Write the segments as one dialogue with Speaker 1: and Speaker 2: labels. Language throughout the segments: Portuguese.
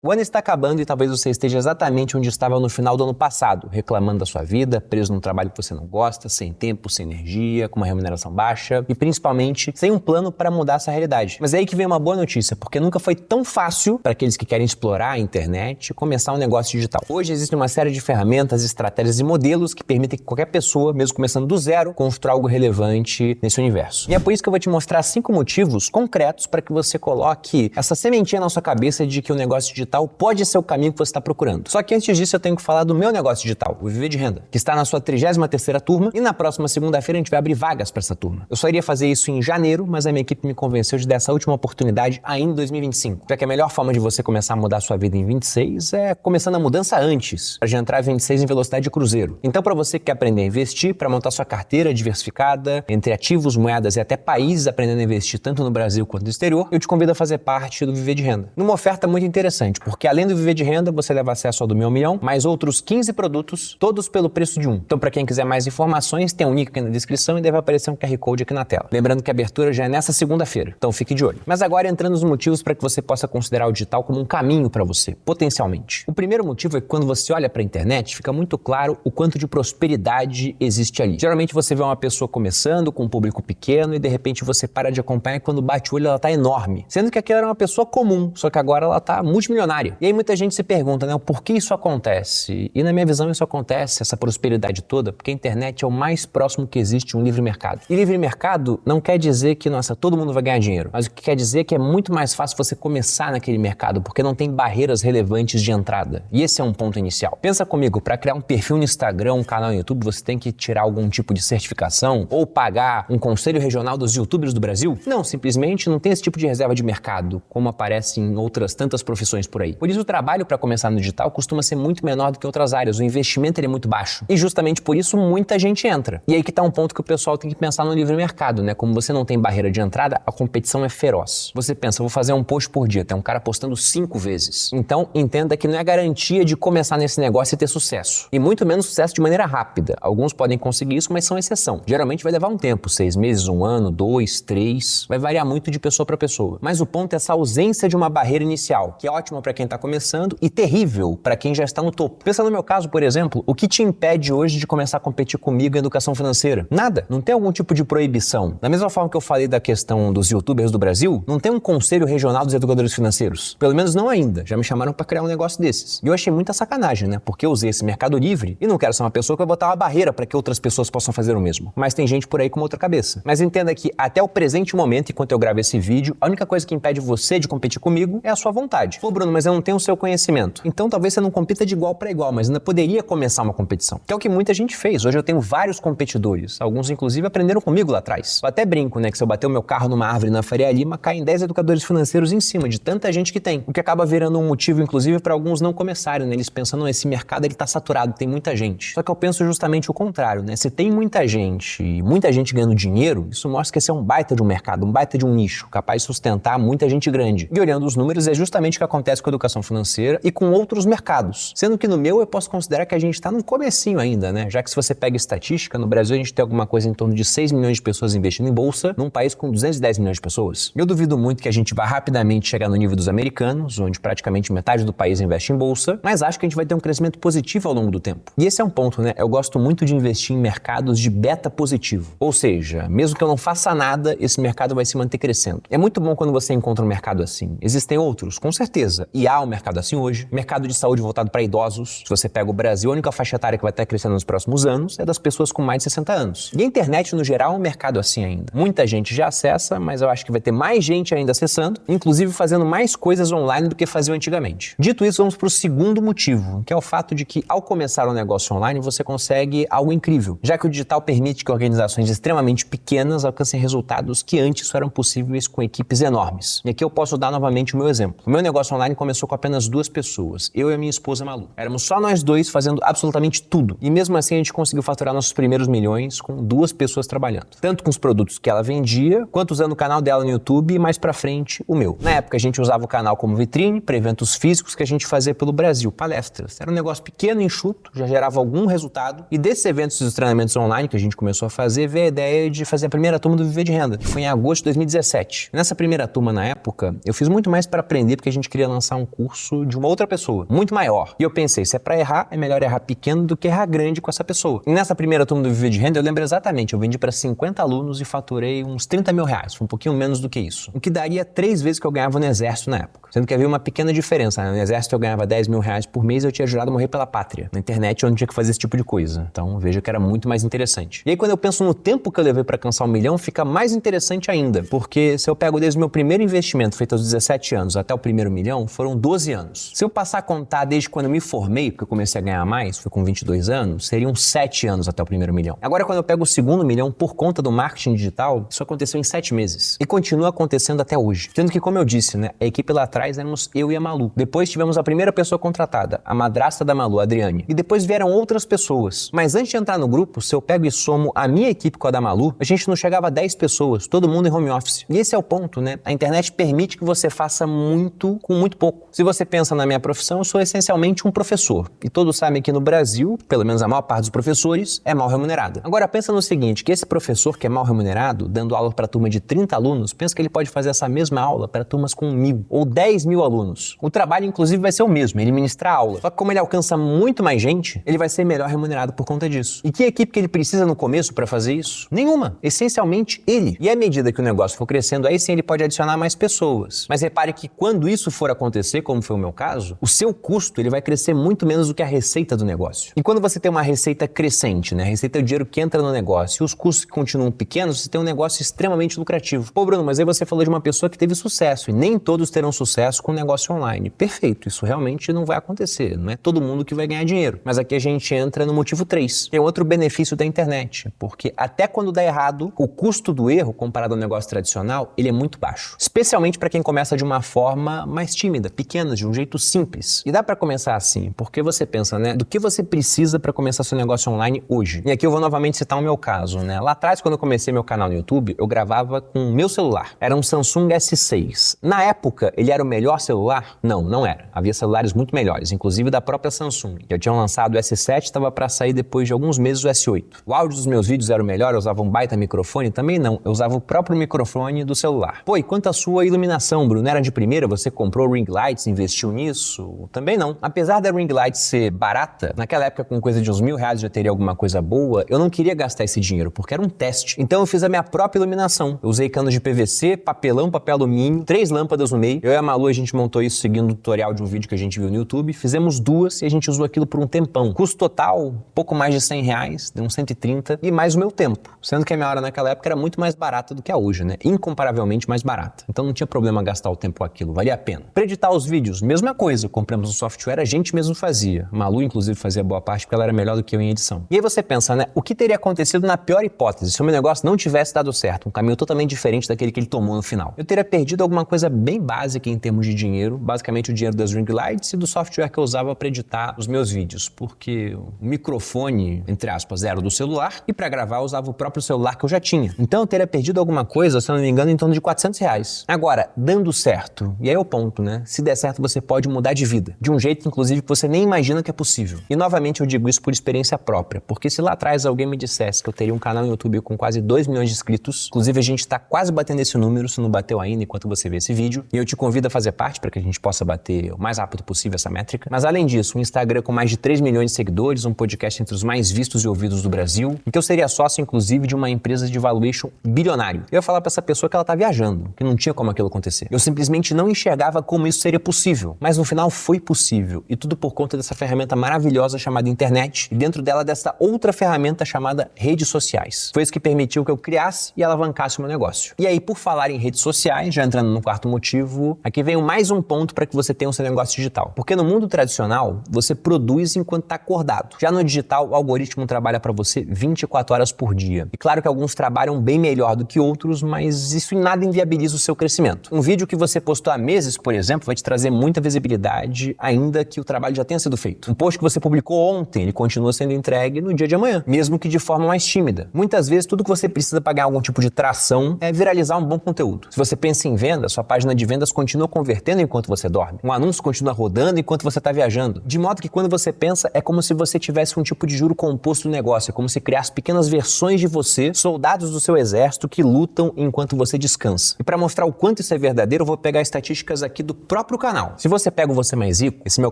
Speaker 1: O ano está acabando e talvez você esteja exatamente onde estava no final do ano passado, reclamando da sua vida, preso num trabalho que você não gosta, sem tempo, sem energia, com uma remuneração baixa e principalmente sem um plano para mudar essa realidade. Mas é aí que vem uma boa notícia, porque nunca foi tão fácil para aqueles que querem explorar a internet começar um negócio digital. Hoje existe uma série de ferramentas, estratégias e modelos que permitem que qualquer pessoa, mesmo começando do zero, construa algo relevante nesse universo. E é por isso que eu vou te mostrar 5 motivos concretos para que você coloque essa sementinha na sua cabeça de que o negócio digital pode ser o caminho que você está procurando. Só que antes disso eu tenho que falar do meu negócio digital, o Viver de Renda, que está na sua 33ª turma e na próxima segunda-feira a gente vai abrir vagas para essa turma. Eu só iria fazer isso em janeiro, mas a minha equipe me convenceu de dar essa última oportunidade ainda em 2025. Já que a melhor forma de você começar a mudar a sua vida em 26 é começando a mudança antes, para já entrar em 26 em velocidade de cruzeiro. Então, para você que quer aprender a investir, para montar sua carteira diversificada entre ativos, moedas e até países, aprendendo a investir tanto no Brasil quanto no exterior, eu te convido a fazer parte do Viver de Renda. Numa oferta muito interessante, porque além do Viver de Renda, você leva acesso ao do Meu Milhão, mais outros 15 produtos, todos pelo preço de um. Então, para quem quiser mais informações, tem um link aqui na descrição e deve aparecer um QR Code aqui na tela. Lembrando que a abertura já é nessa segunda-feira, então fique de olho. Mas agora entrando nos motivos para que você possa considerar o digital como um caminho para você, potencialmente. O primeiro motivo é que quando você olha para a internet, fica muito claro o quanto de prosperidade existe ali. Geralmente você vê uma pessoa começando com um público pequeno e de repente você para de acompanhar e quando bate o olho ela tá enorme. Sendo que aquela era uma pessoa comum, só que agora ela tá multimilionária. E aí muita gente se pergunta, né, por que isso acontece? E na minha visão isso acontece, essa prosperidade toda, porque a internet é o mais próximo que existe de um livre mercado. E livre mercado não quer dizer que, nossa, todo mundo vai ganhar dinheiro, mas o que quer dizer é que é muito mais fácil você começar naquele mercado, porque não tem barreiras relevantes de entrada. E esse é um ponto inicial. Pensa comigo, para criar um perfil no Instagram, um canal no YouTube, você tem que tirar algum tipo de certificação ou pagar um conselho regional dos YouTubers do Brasil? Não, simplesmente não tem esse tipo de reserva de mercado, como aparece em outras tantas profissões por aí. Por isso o trabalho para começar no digital costuma ser muito menor do que outras áreas, o investimento ele é muito baixo. E justamente por isso muita gente entra. E aí que tá um ponto que o pessoal tem que pensar no livre mercado, né? Como você não tem barreira de entrada, a competição é feroz. Você pensa, vou fazer um post por dia, tem um cara postando 5 vezes. Então entenda que não é garantia de começar nesse negócio e ter sucesso. E muito menos sucesso de maneira rápida. Alguns podem conseguir isso, mas são exceção. Geralmente vai levar um tempo, 6 meses, 1 ano, 2, 3, vai variar muito de pessoa para pessoa. Mas o ponto é essa ausência de uma barreira inicial, que é ótima para quem tá começando e terrível para quem já está no topo. Pensa no meu caso, por exemplo, o que te impede hoje de começar a competir comigo em educação financeira? Nada. Não tem algum tipo de proibição. Da mesma forma que eu falei da questão dos YouTubers do Brasil, não tem um conselho regional dos educadores financeiros. Pelo menos não ainda. Já me chamaram para criar um negócio desses. E eu achei muita sacanagem, né? Porque eu usei esse mercado livre e não quero ser uma pessoa que vai botar uma barreira para que outras pessoas possam fazer o mesmo. Mas tem gente por aí com outra cabeça. Mas entenda que até o presente momento, enquanto eu gravo esse vídeo, a única coisa que impede você de competir comigo é a sua vontade. Pô, Bruno, mas eu não tenho o seu conhecimento. Então talvez você não compita de igual para igual, mas ainda poderia começar uma competição. Que é o que muita gente fez. Hoje eu tenho vários competidores. Alguns, inclusive, aprenderam comigo lá atrás. Eu até brinco, né, que se eu bater o meu carro numa árvore na Faria Lima, caem 10 educadores financeiros em cima de tanta gente que tem. O que acaba virando um motivo, inclusive, para alguns não começarem, né? Eles pensam, não, esse mercado ele tá saturado, tem muita gente. Só que eu penso justamente o contrário, né? Se tem muita gente e muita gente ganhando dinheiro, isso mostra que esse é um baita de um mercado, um baita de um nicho, capaz de sustentar muita gente grande. E olhando os números, é justamente o que acontece com a educação financeira e com outros mercados. Sendo que no meu eu posso considerar que a gente está no comecinho ainda, né? Já que se você pega estatística, no Brasil a gente tem alguma coisa em torno de 6 milhões de pessoas investindo em bolsa, num país com 210 milhões de pessoas. Eu duvido muito que a gente vá rapidamente chegar no nível dos americanos, onde praticamente metade do país investe em bolsa, mas acho que a gente vai ter um crescimento positivo ao longo do tempo. E esse é um ponto, né? Eu gosto muito de investir em mercados de beta positivo. Ou seja, mesmo que eu não faça nada, esse mercado vai se manter crescendo. É muito bom quando você encontra um mercado assim. Existem outros, com certeza. E há um mercado assim hoje. Mercado de saúde voltado para idosos. Se você pega o Brasil, a única faixa etária que vai estar crescendo nos próximos anos é das pessoas com mais de 60 anos. E a internet, no geral, é um mercado assim ainda. Muita gente já acessa, mas eu acho que vai ter mais gente ainda acessando, inclusive fazendo mais coisas online do que faziam antigamente. Dito isso, vamos para o segundo motivo, que é o fato de que, ao começar um negócio online, você consegue algo incrível, já que o digital permite que organizações extremamente pequenas alcancem resultados que antes só eram possíveis com equipes enormes. E aqui eu posso dar novamente o meu exemplo. O meu negócio online começou com apenas 2 pessoas, eu e a minha esposa Malu. Éramos só nós dois fazendo absolutamente tudo. E mesmo assim a gente conseguiu faturar nossos primeiros milhões com 2 pessoas trabalhando. Tanto com os produtos que ela vendia, quanto usando o canal dela no YouTube e mais pra frente o meu. Na época a gente usava o canal como vitrine para eventos físicos que a gente fazia pelo Brasil, palestras. Era um negócio pequeno, enxuto, já gerava algum resultado. E desses eventos e dos treinamentos online que a gente começou a fazer, veio a ideia de fazer a primeira turma do Viver de Renda, que foi em agosto de 2017. Nessa primeira turma, na época, eu fiz muito mais para aprender, porque a gente queria lançar lançar um curso de uma outra pessoa, muito maior. E eu pensei, se é pra errar, é melhor errar pequeno do que errar grande com essa pessoa. E nessa primeira turma do Viver de Renda, eu lembro exatamente, eu vendi para 50 alunos e faturei uns 30 mil reais, foi um pouquinho menos do que isso. O que daria 3 vezes que eu ganhava no Exército na época. Sendo que havia uma pequena diferença, né? No Exército eu ganhava 10 mil reais por mês e eu tinha jurado a morrer pela pátria. Na internet eu não tinha que fazer esse tipo de coisa. Então veja que era muito mais interessante. E aí quando eu penso no tempo que eu levei para alcançar 1 milhão, fica mais interessante ainda. Porque se eu pego desde o meu primeiro investimento, feito aos 17 anos, até o primeiro milhão, foram 12 anos. Se eu passar a contar desde quando eu me formei, porque eu comecei a ganhar mais, foi com 22 anos, seriam 7 anos até o primeiro milhão. Agora quando eu pego o segundo milhão por conta do marketing digital, isso aconteceu em 7 meses. E continua acontecendo até hoje. Sendo que, como eu disse, né, a equipe lá atrás éramos eu e a Malu. Depois tivemos a primeira pessoa contratada, a madrasta da Malu, a Adriane. E depois vieram outras pessoas. Mas antes de entrar no grupo, se eu pego e somo a minha equipe com a da Malu, a gente não chegava a 10 pessoas, todo mundo em home office. E esse é o ponto, né? A internet permite que você faça muito com muito pouco. Se você pensa na minha profissão, eu sou essencialmente um professor. E todos sabem que no Brasil, pelo menos a maior parte dos professores, é mal remunerada. Agora pensa no seguinte, que esse professor que é mal remunerado, dando aula para turma de 30 alunos, pensa que ele pode fazer essa mesma aula para turmas com 1.000 ou 10 mil alunos. O trabalho, inclusive, vai ser o mesmo, ele ministrar a aula. Só que como ele alcança muito mais gente, ele vai ser melhor remunerado por conta disso. E que equipe que ele precisa no começo para fazer isso? Nenhuma. Essencialmente, ele. E à medida que o negócio for crescendo, aí sim ele pode adicionar mais pessoas. Mas repare que quando isso for acontecer, como foi o meu caso, o seu custo ele vai crescer muito menos do que a receita do negócio. E quando você tem uma receita crescente, né? A receita é o dinheiro que entra no negócio e os custos que continuam pequenos, você tem um negócio extremamente lucrativo. Pô, Bruno, mas aí você falou de uma pessoa que teve sucesso e nem todos terão sucesso com o negócio online. Perfeito, isso realmente não vai acontecer. Não é todo mundo que vai ganhar dinheiro. Mas aqui a gente entra no motivo 3. Tem outro benefício da internet, porque até quando dá errado, o custo do erro, comparado ao negócio tradicional, ele é muito baixo. Especialmente para quem começa de uma forma mais tímida, pequena, de um jeito simples. E dá para começar assim, porque você pensa, né, do que você precisa para começar seu negócio online hoje. E aqui eu vou novamente citar o meu caso, né? Lá atrás, quando eu comecei meu canal no YouTube, eu gravava com o meu celular. Era um Samsung S6. Na época, ele era o melhor celular? Não, não era. Havia celulares muito melhores, inclusive da própria Samsung. Eu tinha lançado o S7, estava para sair depois de alguns meses o S8. O áudio dos meus vídeos era o melhor, eu usava um baita microfone? Também não, eu usava o próprio microfone do celular. Pô, e quanto à sua iluminação, Bruno? Era de primeira? Você comprou ring lights, investiu nisso? Também não. Apesar da ring light ser barata, naquela época com coisa de uns R$1.000 já teria alguma coisa boa, eu não queria gastar esse dinheiro, porque era um teste. Então eu fiz a minha própria iluminação. Eu usei canos de PVC, papelão, papel alumínio, 3 lâmpadas no meio. Eu e a Malu, a gente montou isso seguindo o tutorial de um vídeo que a gente viu no YouTube. Fizemos 2 e a gente usou aquilo por um tempão. Custo total, pouco mais de R$100, deu uns 130 e mais o meu tempo. Sendo que a minha hora naquela época era muito mais barata do que a hoje, né? Incomparavelmente mais barata. Então não tinha problema gastar o tempo com aquilo, valia a pena. Para editar os vídeos, mesma coisa. Compramos um software, a gente mesmo fazia. A Malu, inclusive, fazia boa parte porque ela era melhor do que eu em edição. E aí você pensa, né? O que teria acontecido na pior hipótese se o meu negócio não tivesse dado certo? Um caminho totalmente diferente daquele que ele tomou no final. Eu teria perdido alguma coisa bem básica em termos de dinheiro, basicamente o dinheiro das ring lights e do software que eu usava para editar os meus vídeos, porque o microfone, entre aspas, era do celular e para gravar eu usava o próprio celular que eu já tinha. Então eu teria perdido alguma coisa, se eu não me engano, em torno de R$400. Agora, dando certo, e aí é o ponto, né? Se der certo, você pode mudar de vida, de um jeito, inclusive, que você nem imagina que é possível. E novamente eu digo isso por experiência própria, porque se lá atrás alguém me dissesse que eu teria um canal no YouTube com quase 2 milhões de inscritos, inclusive a gente tá quase batendo esse número, se não bateu ainda enquanto você vê esse vídeo, e eu te convido a fazer parte para que a gente possa bater o mais rápido possível essa métrica. Mas além disso, um Instagram com mais de 3 milhões de seguidores, um podcast entre os mais vistos e ouvidos do Brasil, e que eu seria sócio, inclusive, de uma empresa de valuation bilionário. Eu ia falar para essa pessoa que ela tá viajando, que não tinha como aquilo acontecer. Eu simplesmente não enxergava como isso seria possível, mas no final foi possível, e tudo por conta dessa ferramenta maravilhosa chamada internet, e dentro dela dessa outra ferramenta chamada redes sociais. Foi isso que permitiu que eu criasse e alavancasse o meu negócio. E aí, por falar em redes sociais, já entrando no quarto motivo, aqui vem mais um ponto para que você tenha o seu negócio digital. Porque no mundo tradicional, você produz enquanto está acordado. Já no digital, o algoritmo trabalha para você 24 horas por dia. E claro que alguns trabalham bem melhor do que outros, mas isso em nada inviabiliza o seu crescimento. Um vídeo que você postou há meses, por exemplo, vai te trazer muita visibilidade, ainda que o trabalho já tenha sido feito. Um post que você publicou ontem, ele continua sendo entregue no dia de amanhã, mesmo que de forma mais tímida. Muitas vezes, tudo que você precisa para ganhar algum tipo de tração é viralizar um bom conteúdo. Se você pensa em venda, sua página de vendas continua convertendo enquanto você dorme. Um anúncio continua rodando enquanto você está viajando. De modo que quando você pensa, é como se você tivesse um tipo de juro composto do negócio, é como se criasse pequenas versões de você, soldados do seu exército que lutam enquanto você descansa. E para mostrar o quanto isso é verdadeiro, eu vou pegar estatísticas aqui do próprio próprio canal. Se você pega o Você Mais Rico, esse meu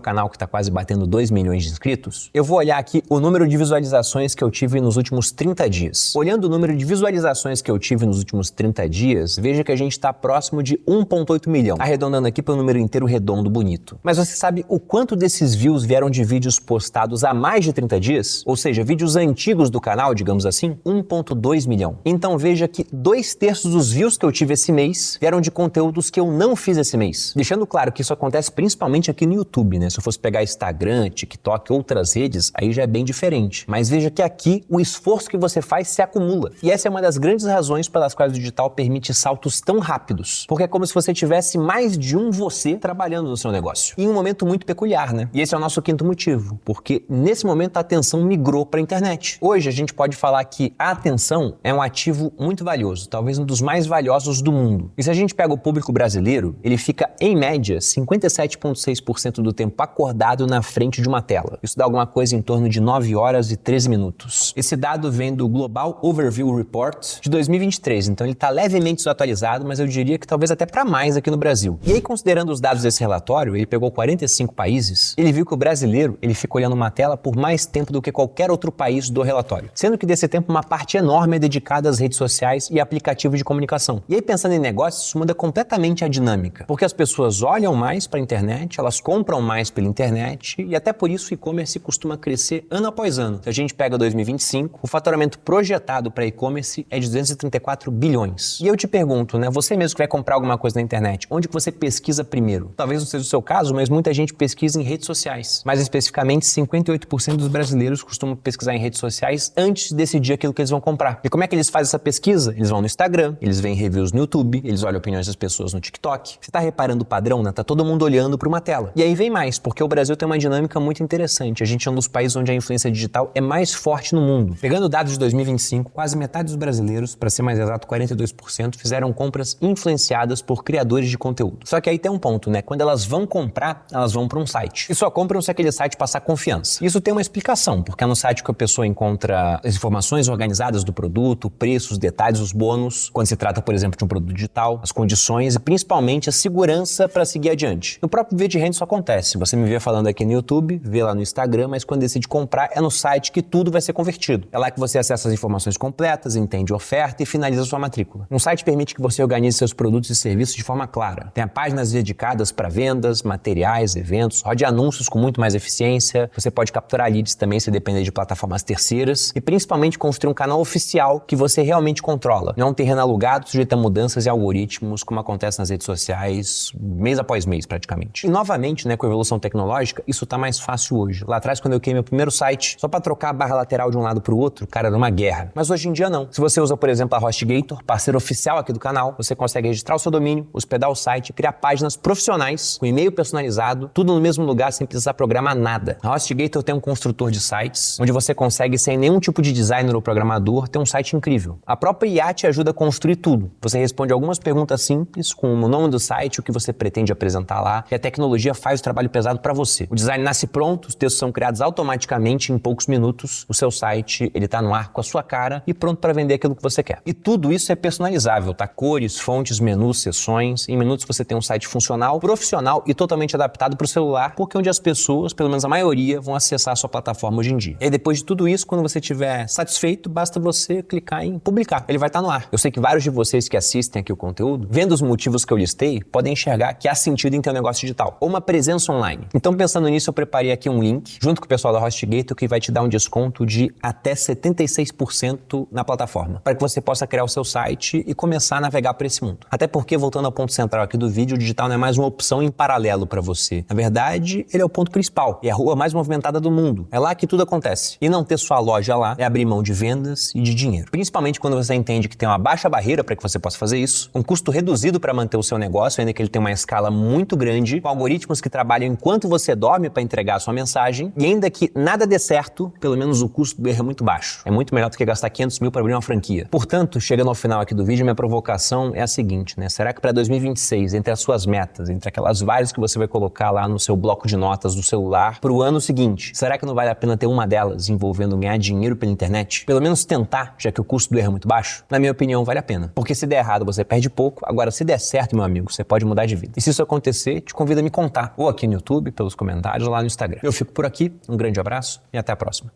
Speaker 1: canal que tá quase batendo 2 milhões de inscritos, eu vou olhar aqui o número de visualizações que eu tive nos últimos 30 dias. Olhando o número de visualizações que eu tive nos últimos 30 dias, veja que a gente tá próximo de 1,8 milhão, arredondando aqui para um número inteiro redondo bonito. Mas você sabe o quanto desses views vieram de vídeos postados há mais de 30 dias? Ou seja, vídeos antigos do canal, digamos assim? 1,2 milhão. Então veja que 2/3 dos views que eu tive esse mês vieram de conteúdos que eu não fiz esse mês. Deixando claro que isso acontece principalmente aqui no YouTube, né? Se eu fosse pegar Instagram, TikTok, outras redes, aí já é bem diferente. Mas veja que aqui o esforço que você faz se acumula. E essa é uma das grandes razões pelas quais o digital permite saltos tão rápidos. Porque é como se você tivesse mais de um você trabalhando no seu negócio. E em um momento muito peculiar, né? E esse é o nosso quinto motivo. Porque nesse momento a atenção migrou para a internet. Hoje a gente pode falar que a atenção é um ativo muito valioso, talvez um dos mais valiosos do mundo. E se a gente pega o público brasileiro, ele fica, em média, 57,6% do tempo acordado na frente de uma tela. Isso dá alguma coisa em torno de 9 horas e 13 minutos. Esse dado vem do Global Overview Report de 2023, então ele está levemente desatualizado, mas eu diria que talvez até para mais aqui no Brasil. E aí, considerando os dados desse relatório, ele pegou 45 países, ele viu que o brasileiro ele fica olhando uma tela por mais tempo do que qualquer outro país do relatório. Sendo que desse tempo uma parte enorme é dedicada às redes sociais e aplicativos de comunicação. E aí, pensando em negócios, isso muda completamente a dinâmica, porque as pessoas olham mais para a internet, elas compram mais pela internet e até por isso o e-commerce costuma crescer ano após ano. Se a gente pega 2025, o faturamento projetado para e-commerce é de 234 bilhões. E eu te pergunto, né, você mesmo que vai comprar alguma coisa na internet, onde que você pesquisa primeiro? Talvez não seja o seu caso, mas muita gente pesquisa em redes sociais. Mais especificamente, 58% dos brasileiros costumam pesquisar em redes sociais antes de decidir aquilo que eles vão comprar. E como é que eles fazem essa pesquisa? Eles vão no Instagram, eles veem reviews no YouTube, eles olham opiniões das pessoas no TikTok. Você tá reparando o padrão, né? Tá todo mundo olhando para uma tela. E aí vem mais, porque o Brasil tem uma dinâmica muito interessante. A gente é um dos países onde a influência digital é mais forte no mundo. Pegando dados de 2025, quase metade dos brasileiros, para ser mais exato, 42%, fizeram compras influenciadas por criadores de conteúdo. Só que aí tem um ponto, né? Quando elas vão comprar, elas vão para um site. E só compram se aquele site passar confiança. Isso tem uma explicação, porque é no site que a pessoa encontra as informações organizadas do produto, preços, detalhes, os bônus, quando se trata, por exemplo, de um produto digital, as condições e principalmente a segurança para seguir adiante. No próprio VidRent isso acontece. Você me vê falando aqui no YouTube, vê lá no Instagram, mas quando decide comprar é no site que tudo vai ser convertido. É lá que você acessa as informações completas, entende a oferta e finaliza a sua matrícula. Um site permite que você organize seus produtos e serviços de forma clara. Tem páginas dedicadas para vendas, materiais, eventos, rode anúncios com muito mais eficiência. Você pode capturar leads também se depender de plataformas terceiras e principalmente construir um canal oficial que você realmente controla. Não é um terreno alugado sujeito a mudanças e algoritmos como acontece nas redes sociais mês após mês praticamente. E novamente, né, com a evolução tecnológica, isso tá mais fácil hoje. Lá atrás, quando eu criei meu primeiro site, só para trocar a barra lateral de um lado para o outro, cara, era uma guerra. Mas hoje em dia não. Se você usa, por exemplo, a HostGator, parceiro oficial aqui do canal, você consegue registrar o seu domínio, hospedar o site, criar páginas profissionais com e-mail personalizado, tudo no mesmo lugar sem precisar programar nada. A HostGator tem um construtor de sites, onde você consegue, sem nenhum tipo de designer ou programador, ter um site incrível. A própria IA te ajuda a construir tudo. Você responde algumas perguntas simples, com o nome do site, o que você pretende apresentar lá, e a tecnologia faz o trabalho pesado para você. O design nasce pronto, os textos são criados automaticamente em poucos minutos, o seu site, ele tá no ar com a sua cara e pronto para vender aquilo que você quer. E tudo isso é personalizável, tá? Cores, fontes, menus, seções. Em minutos você tem um site funcional, profissional e totalmente adaptado para o celular, porque é onde as pessoas, pelo menos a maioria, vão acessar a sua plataforma hoje em dia. E aí, depois de tudo isso, quando você estiver satisfeito, basta você clicar em publicar. Ele vai estar no ar. Eu sei que vários de vocês que assistem aqui o conteúdo, vendo os motivos que eu listei, podem enxergar que há sentido em ter um negócio digital ou uma presença online. Então, pensando nisso, eu preparei aqui um link, junto com o pessoal da HostGator, que vai te dar um desconto de até 76% na plataforma, para que você possa criar o seu site e começar a navegar por esse mundo. Até porque, voltando ao ponto central aqui do vídeo, o digital não é mais uma opção em paralelo para você. Na verdade, ele é o ponto principal e é a rua mais movimentada do mundo. É lá que tudo acontece. E não ter sua loja lá é abrir mão de vendas e de dinheiro. Principalmente quando você entende que tem uma baixa barreira para que você possa fazer isso, um custo reduzido para manter o seu negócio, ainda que ele tenha uma escala muito grande, com algoritmos que trabalham enquanto você dorme para entregar a sua mensagem, e ainda que nada dê certo, pelo menos o custo do erro é muito baixo. É muito melhor do que gastar 500 mil para abrir uma franquia. Portanto, chegando ao final aqui do vídeo, minha provocação é a seguinte, né? Será que para 2026, entre as suas metas, entre aquelas várias que você vai colocar lá no seu bloco de notas do celular, para o ano seguinte, será que não vale a pena ter uma delas envolvendo ganhar dinheiro pela internet? Pelo menos tentar, já que o custo do erro é muito baixo? Na minha opinião, vale a pena. Porque se der errado, você perde pouco. Agora, se der certo, meu amigo, você pode mudar de vida. E se isso isso acontecer, te convido a me contar, ou aqui no YouTube, pelos comentários, ou lá no Instagram. Eu fico por aqui, um grande abraço e até a próxima.